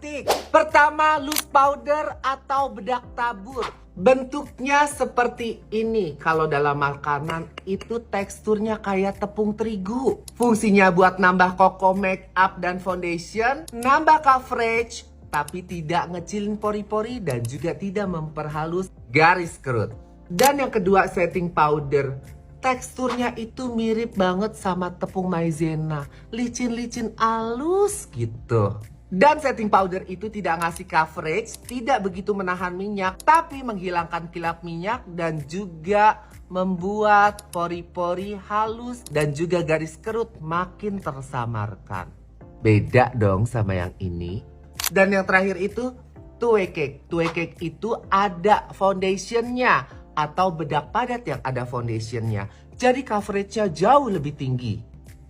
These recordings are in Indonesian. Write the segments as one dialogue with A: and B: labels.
A: cantik. Pertama, loose powder atau bedak tabur. Bentuknya seperti ini. Kalau dalam makanan itu teksturnya kayak tepung terigu. Fungsinya buat nambah kokoh make up dan foundation, nambah coverage, tapi tidak ngecilin pori-pori dan juga tidak memperhalus garis kerut. Dan yang kedua, setting powder. Teksturnya itu mirip banget sama tepung maizena. Licin-licin halus gitu. Dan setting powder itu tidak ngasih coverage, tidak begitu menahan minyak, tapi menghilangkan kilap minyak dan juga membuat pori-pori halus dan juga garis kerut makin tersamarkan. Beda dong sama yang ini. Dan yang terakhir itu Two-Way Cake. Two-Way Cake itu ada foundationnya atau bedak padat yang ada foundationnya. Jadi coveragenya jauh lebih tinggi.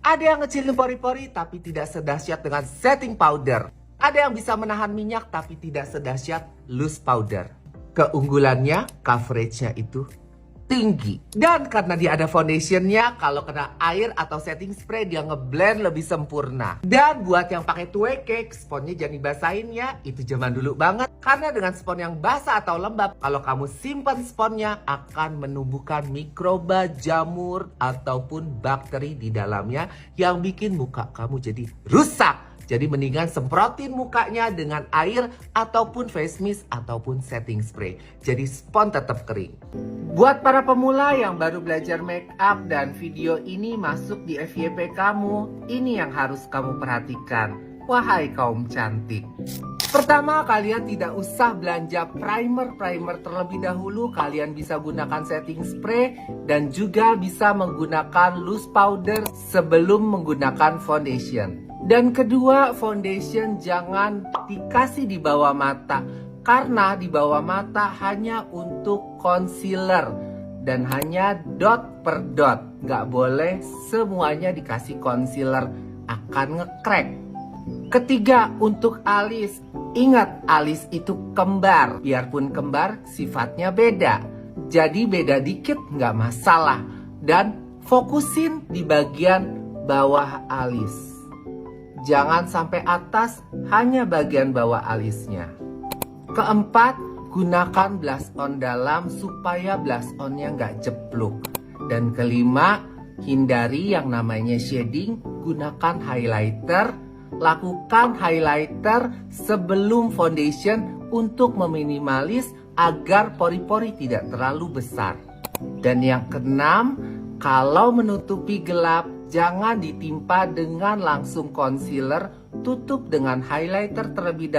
A: Ada yang ngecilin pori-pori tapi tidak sedahsyat dengan setting powder. Ada yang bisa menahan minyak tapi tidak sedahsyat loose powder. Keunggulannya coveragenya itu tinggi. Dan karena dia ada foundationnya, kalau kena air atau setting spray dia ngeblend lebih sempurna. Dan buat yang pakai Two-Way Cake, sponnya jangan dibasahin ya. Itu zaman dulu banget. Karena dengan spon yang basah atau lembab, kalau kamu simpan sponnya akan menumbuhkan mikroba, jamur, ataupun bakteri di dalamnya yang bikin muka kamu jadi rusak. Jadi mendingan semprotin mukanya dengan air ataupun face mist ataupun setting spray. Jadi spon tetap kering. Buat para pemula yang baru belajar make up dan video ini masuk di FYP kamu, ini yang harus kamu perhatikan. Wahai kaum cantik. Pertama, kalian tidak usah belanja primer terlebih dahulu. Kalian bisa gunakan setting spray dan juga bisa menggunakan loose powder sebelum menggunakan foundation. Dan kedua, foundation jangan dikasih di bawah mata. Karena di bawah mata hanya untuk concealer. Dan hanya dot per dot. Nggak boleh semuanya dikasih concealer. Akan nge-crack. Ketiga, untuk alis. Ingat, alis itu kembar. Biarpun kembar, sifatnya beda. Jadi beda dikit nggak masalah. Dan fokusin di bagian bawah alis. Jangan sampai atas, hanya bagian bawah alisnya. Keempat, gunakan blush on dalam supaya blush onnya nggak jepluk. Dan kelima, hindari yang namanya shading, gunakan highlighter. Lakukan highlighter sebelum foundation untuk meminimalis agar pori-pori tidak terlalu besar. Dan yang keenam, kalau menutupi gelap, jangan ditimpa dengan langsung concealer, tutup dengan highlighter terlebih dahulu.